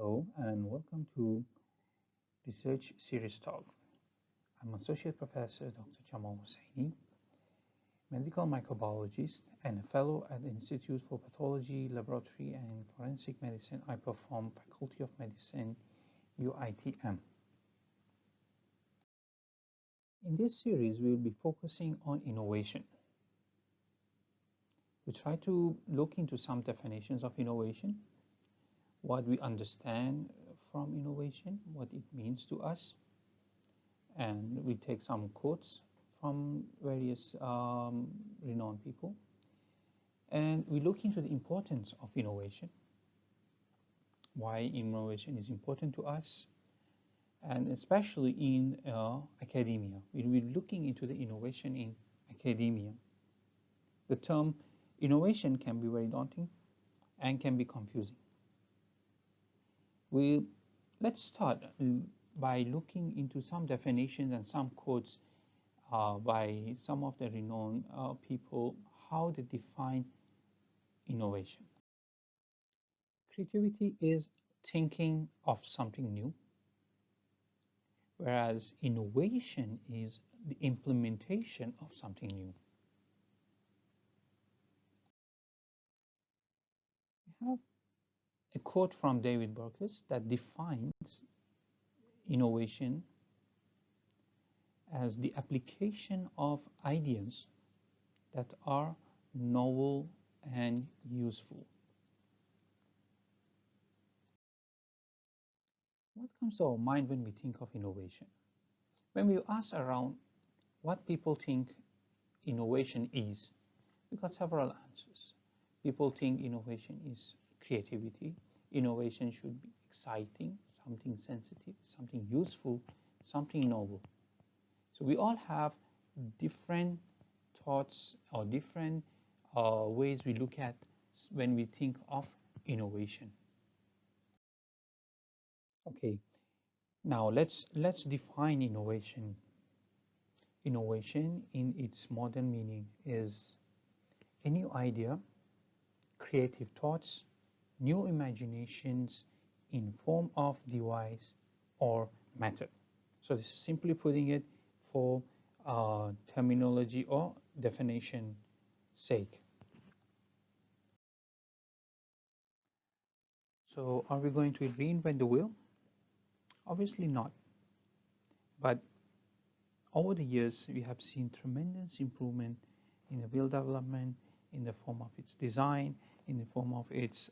Hello and welcome to Research Series Talk. I'm Associate Professor Dr. Jamal Hussaini, Medical Microbiologist and a Fellow at the Institute for Pathology, Laboratory and Forensic Medicine. I perform Faculty of Medicine, UiTM. In this series, we will be focusing on innovation. We try to look into some definitions of innovation, what we understand from innovation, what it means to us, and we take some quotes from various renowned people, and we look into the importance of innovation, why innovation is important to us, and especially in academia. We'll be looking into the innovation in academia. The term innovation can be very daunting and can be confusing. Let's start by looking into some definitions and some quotes by some of the renowned people, how they define innovation. Creativity is thinking of something new, whereas innovation is the implementation of something new. We have a quote from David Burkus that defines innovation as the application of ideas that are novel and useful. What comes to our mind when we think of innovation? When we ask around what people think innovation is, we got several answers. People think innovation is creativity. Innovation should be exciting, something sensitive, something useful, something novel. So we all have different thoughts or different ways we look at when we think of innovation. Okay, now let's define innovation. Innovation in its modern meaning is a new idea, creative thoughts, new imaginations in form of device or method. So this is simply putting it for terminology or definition sake. So are we going to reinvent the wheel? Obviously not. But over the years, we have seen tremendous improvement in the wheel development in the form of its design, in the form of its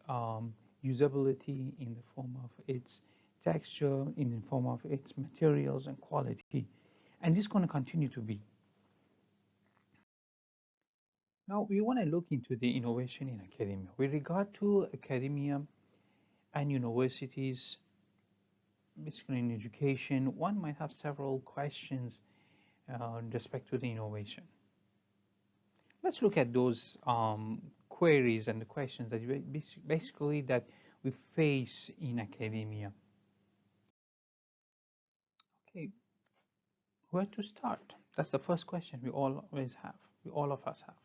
usability, in the form of its texture, in the form of its materials and quality. And this is going to continue to be. Now, we want to look into the innovation in academia. With regard to academia and universities, basically in education, one might have several questions in respect to the innovation. Let's look at those queries and the questions that basically that we face in academia. Okay, where to start? That's the first question we always have. All of us have.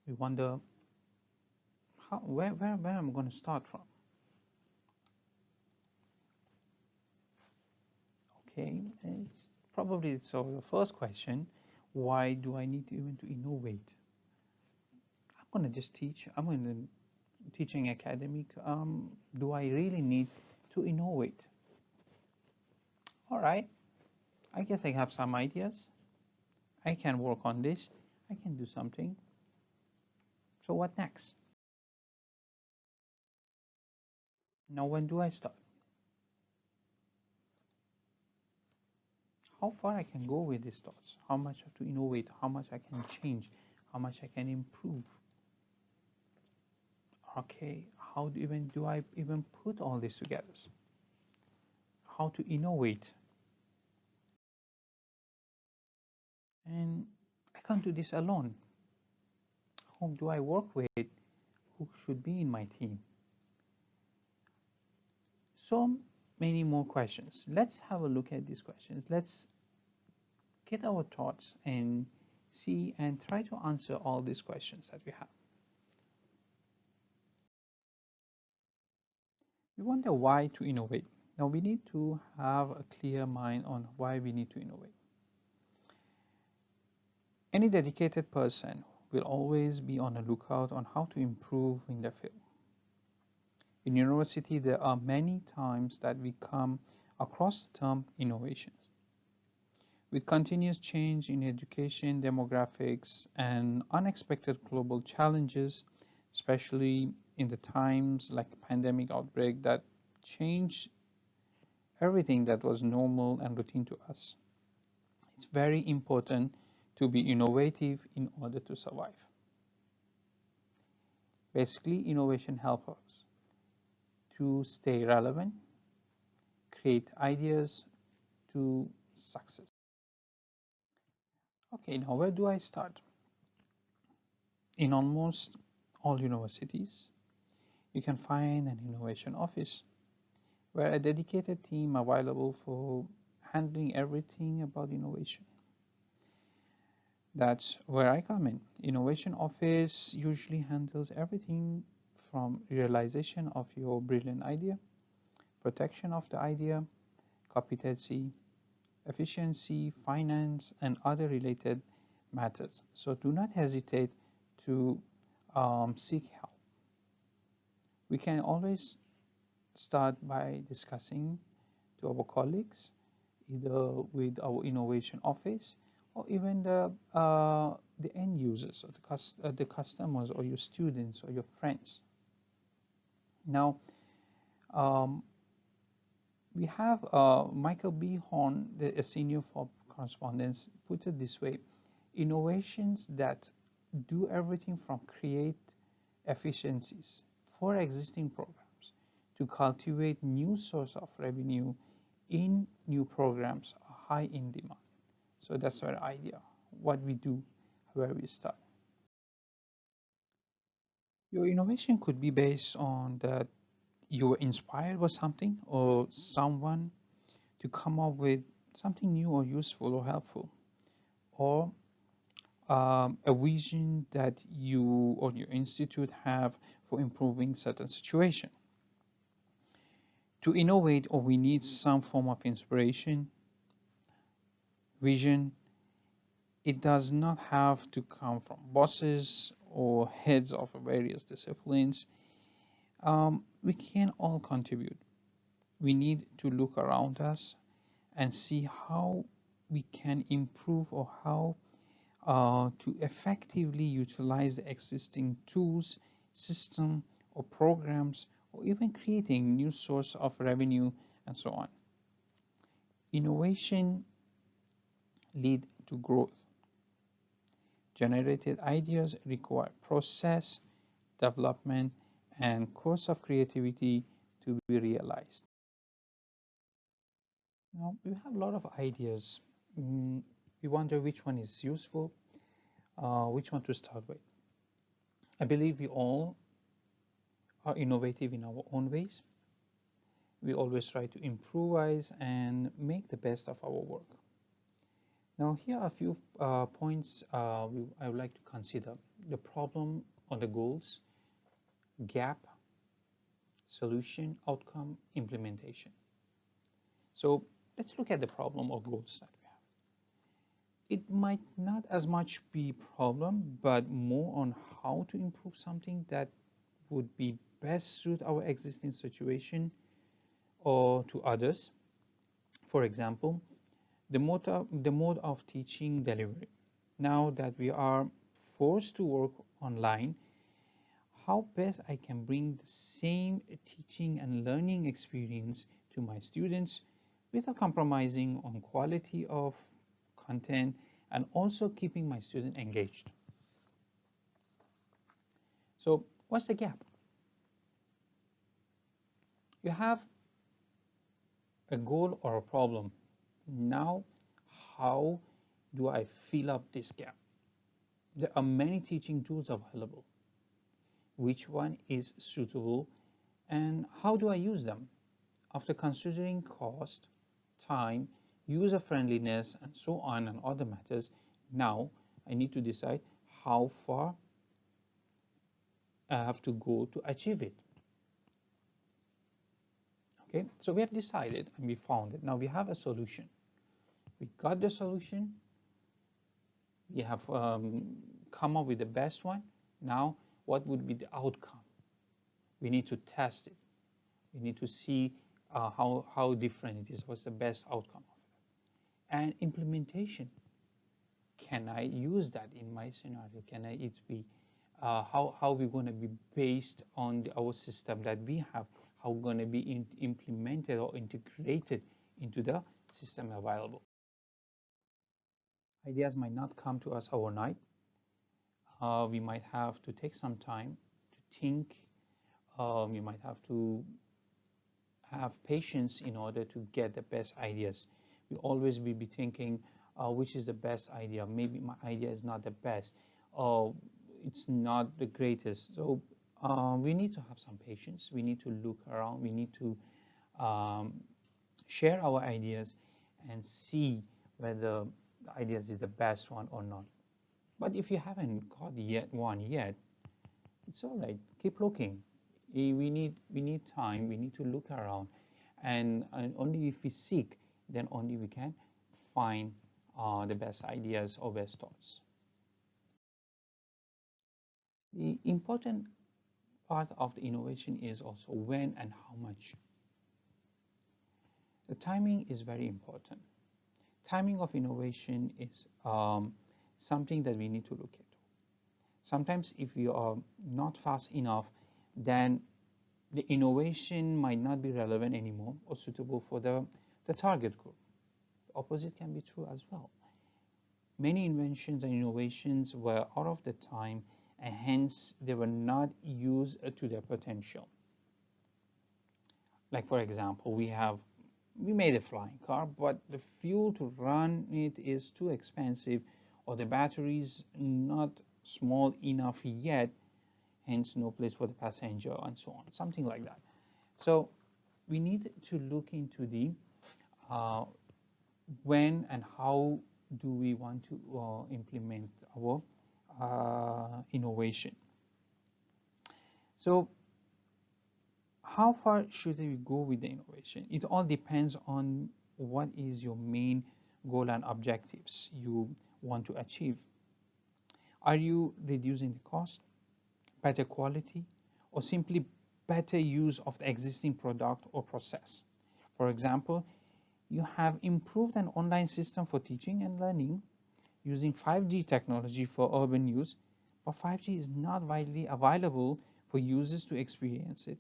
We wonder where am I going to start from? Okay, so the first question, why do I need even to innovate? I'm going to just teach. I'm going to teaching academic. Do I really need to innovate? All right, I guess I have some ideas. I can work on this. I can do something. So what next? Now, when do I start? How far I can go with these thoughts? How much I have to innovate? How much I can change? How much I can improve? Okay, how do I even put all this together? How to innovate? And I can't do this alone. Whom do I work with? Who should be in my team? So many more questions. Let's have a look at these questions. Let's get our thoughts and see and try to answer all these questions that we have. We wonder why to innovate. Now we need to have a clear mind on why we need to innovate. Any dedicated person will always be on the lookout on how to improve in their field. In university, there are many times that we come across the term innovations. With continuous change in education, demographics, and unexpected global challenges, especially in the times like pandemic outbreak that changed everything that was normal and routine to us, it's very important to be innovative in order to survive. Basically, innovation helps us to stay relevant, create ideas to success. Okay, now where do I start? In almost all universities, you can find an innovation office where a dedicated team available for handling everything about innovation. That's where I come in. Innovation office usually handles everything from realization of your brilliant idea, protection of the idea, competency, efficiency, finance, and other related matters. So do not hesitate to seek help. We can always start by discussing to our colleagues, either with our innovation office or even the end users or the customers or your students or your friends. Now, we have Michael B. Horn, a senior for correspondence, put it this way: innovations that do everything from create efficiencies for existing programs to cultivate new source of revenue in new programs are high in demand. So that's our idea, what we do, where we start. Your innovation could be based on that you were inspired by something or someone to come up with something new or useful or helpful, or a vision that you or your institute have for improving certain situation. To innovate, or we need some form of inspiration, vision. It does not have to come from bosses or heads of various disciplines. We can all contribute. We need to look around us and see how we can improve or how to effectively utilize the existing tools, system, or programs, or even creating new source of revenue and so on. Innovation lead to growth. Generated ideas require process, development, and course of creativity to be realized. Now, we have a lot of ideas. We wonder which one is useful, which one to start with. I believe we all are innovative in our own ways. We always try to improvise and make the best of our work. Now, here are a few points I would like to consider: the problem or the goals, gap, solution, outcome, implementation. So let's look at the problem or goals that we have. It might not as much be problem, but more on how to improve something that would be best suit our existing situation or to others. For example, the mode of teaching delivery. Now that we are forced to work online, how best I can bring the same teaching and learning experience to my students without compromising on quality of content and also keeping my student engaged. So what's the gap? You have a goal or a problem. Now, how do I fill up this gap? There are many teaching tools available. Which one is suitable and how do I use them? After considering cost, time, user friendliness, and so on and other matters, now I need to decide how far I have to go to achieve it. Okay, so we have decided and we found it. Now we have a solution. We got the solution. We have come up with the best one. Now, what would be the outcome? We need to test it. We need to see how different it is. What's the best outcome of it? And implementation. Can I use that in my scenario? Can it be how we're going to be based on our system that we have? How we're going to be implemented or integrated into the system available? Ideas might not come to us overnight. We might have to take some time to think. We might have to have patience in order to get the best ideas. We always will be thinking, which is the best idea? Maybe my idea is not the best, or it's not the greatest. So we need to have some patience. We need to look around. We need to share our ideas and see whether the ideas is the best one or not. But if you haven't got one yet, it's all right. Keep looking. We need time. We need to look around, and only if we seek, then only we can find the best ideas or best thoughts. The important part of the innovation is also when and how much. The timing is very important. Timing of innovation is something that we need to look at. Sometimes if we are not fast enough, then the innovation might not be relevant anymore or suitable for the target group. The opposite can be true as well. Many inventions and innovations were out of the time, and hence they were not used to their potential. Like for example, we made a flying car, but the fuel to run it is too expensive, or the batteries not small enough yet, hence no place for the passenger, and so on, something like that. So we need to look into the when and how do we want to implement our innovation. So how far should we go with the innovation? It all depends on what is your main goal and objectives you want to achieve. Are you reducing the cost, better quality, or simply better use of the existing product or process? For example, you have improved an online system for teaching and learning using 5G technology for urban use, but 5G is not widely available for users to experience it,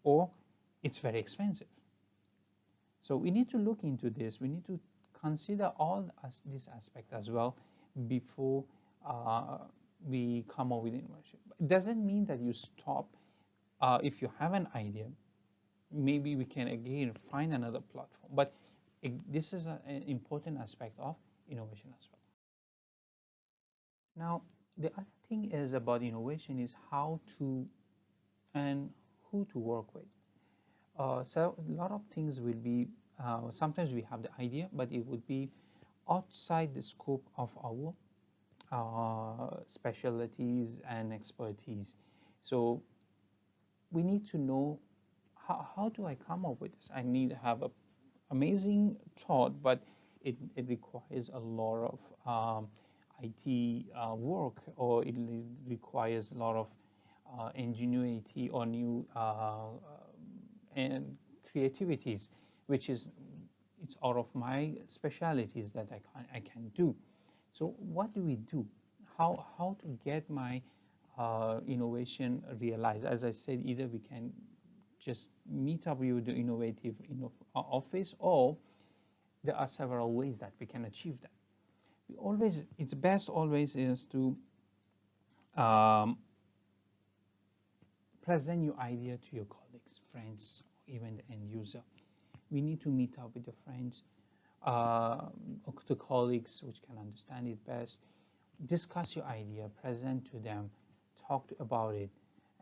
or it's very expensive. So we need to look into this. We need to consider all this aspect as well before we come up with innovation. It doesn't mean that you stop. If you have an idea, maybe we can again find another platform. But this is an important aspect of innovation as well. Now, the other thing is about innovation is how to and who to work with. So a lot of things will be, sometimes we have the idea, but it would be outside the scope of our specialties and expertise. So we need to know how do I come up with this? I need to have an amazing thought, but it requires a lot of IT work, or it requires a lot of ingenuity or new and creativities, which is it's out of my specialities that I can do. So what do we do? How to get my innovation realized? As I said, either we can just meet up with the innovative office, or there are several ways that we can achieve that. It's best always is to present your idea to your colleagues, friends, or even the end user. We need to meet up with the friends, or the colleagues which can understand it best. Discuss your idea, present to them, talk about it,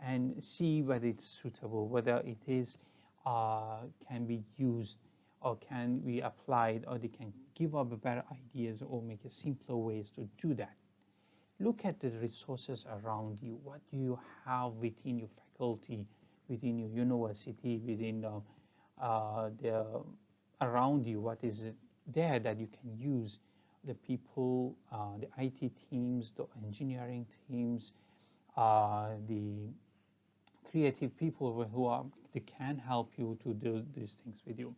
and see whether it's suitable, whether it is can be used, or can be applied, or they can give up better ideas or make a simpler ways to do that. Look at the resources around you. What do you have within your faculty, within your university, within around you, what is there that you can use, the people, the IT teams, the engineering teams, the creative people they can help you to do these things with you.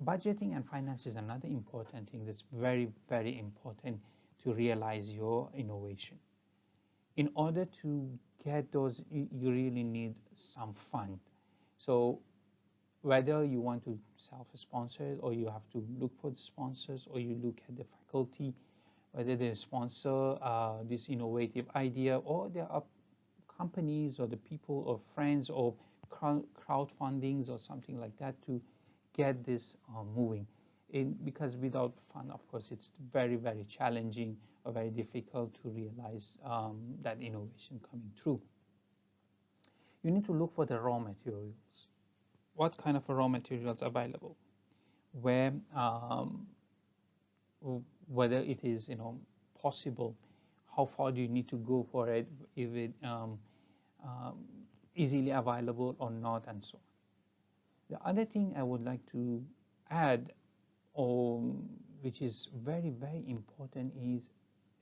Budgeting and finance is another important thing that's very, very important to realize your innovation. In order to get those, you really need some fund. So whether you want to self-sponsor it, or you have to look for the sponsors, or you look at the faculty, whether they sponsor this innovative idea, or there are companies or the people or friends or crowdfundings or something like that to get this moving. Because without fund, of course, it's very, very challenging or very difficult to realize that innovation coming through. You need to look for the raw materials. What kind of raw materials available? Where, whether it is possible, how far do you need to go for it, if it easily available or not, and so on. The other thing I would like to add, which is very, very important, is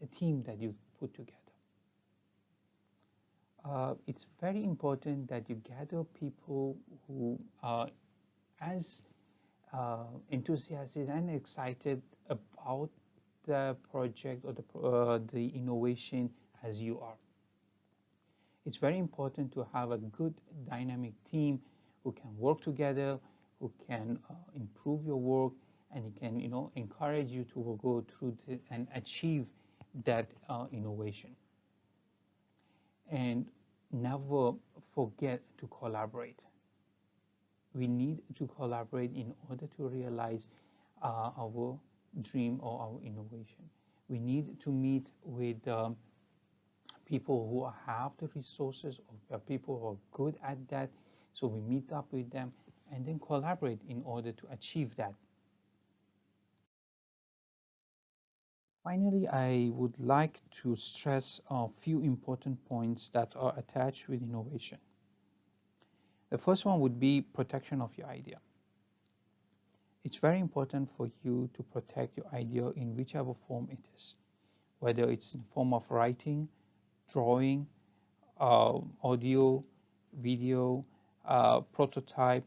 a team that you put together. It's very important that you gather people who are as enthusiastic and excited about the project or the innovation as you are. It's very important to have a good dynamic team who can work together, who can improve your work, and it can encourage you to go through and achieve that innovation. And never forget to collaborate. We need to collaborate in order to realize our dream or our innovation. We need to meet with people who have the resources, or people who are good at that. So we meet up with them and then collaborate in order to achieve that. Finally, I would like to stress a few important points that are attached with innovation. The first one would be protection of your idea. It's very important for you to protect your idea in whichever form it is, whether it's in the form of writing, drawing, audio, video, prototype,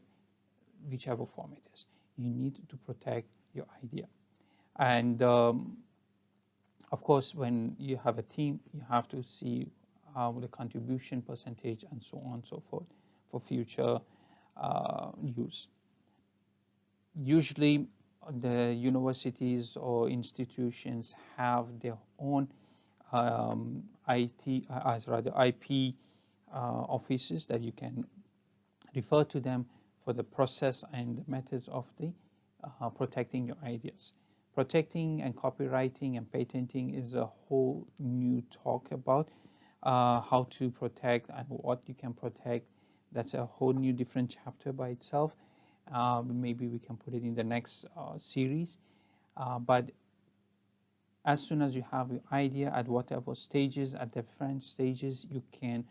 whichever form it is. You need to protect your idea. And of course, when you have a team, you have to see the contribution percentage and so on and so forth for future use. Usually, the universities or institutions have their own IP offices that you can refer to them for the process and the methods of the protecting your ideas. Protecting and copywriting and patenting is a whole new talk about how to protect and what you can protect. That's a whole new different chapter by itself. Maybe we can put it in the next series. But as soon as you have your idea at whatever stages, at different stages, you can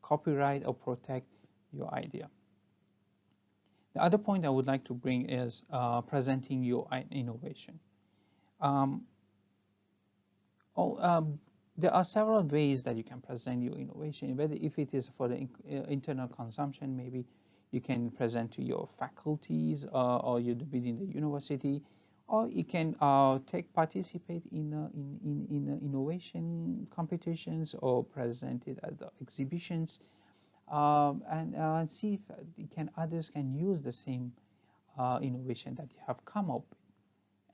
copyright or protect your idea. The other point I would like to bring is presenting your innovation. There are several ways that you can present your innovation. Whether if it is for the internal consumption, maybe you can present to your faculties or within the university, or you can participate in innovation competitions or present it at the exhibitions, and see if others can use the same innovation that you have come up with.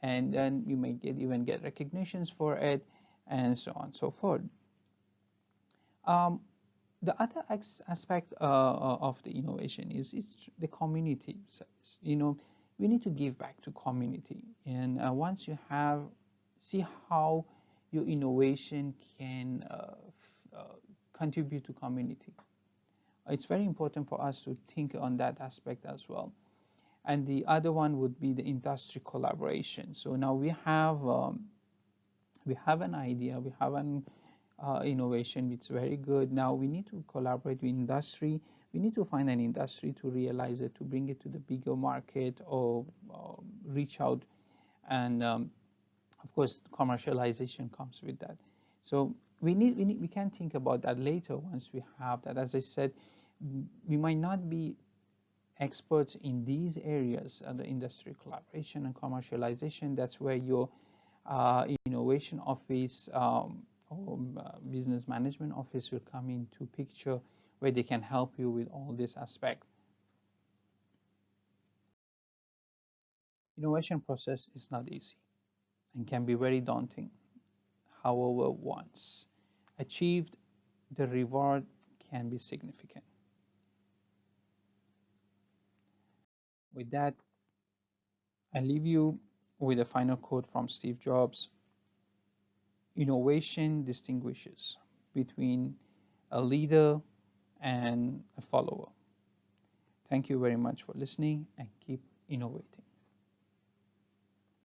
And then you may even get recognitions for it, and so on and so forth. The other aspect of the innovation is it's the community service. We need to give back to community, and once you see how your innovation can contribute to community, it's very important for us to think on that aspect as well. And the other one would be the industry collaboration. So now we have an idea, we have an innovation, it's very good. Now we need to collaborate with industry, we need to find an industry to realize it, to bring it to the bigger market, or reach out. And of course, commercialization comes with that. So we can think about that later once we have that. As I said, we might not be experts in these areas, the industry collaboration and commercialization. That's where your innovation office or business management office will come into picture, where they can help you with all this aspect. Innovation process is not easy and can be very daunting. However, once achieved, the reward can be significant. With that, I leave you with a final quote from Steve Jobs. Innovation distinguishes between a leader and a follower. Thank you very much for listening, and keep innovating.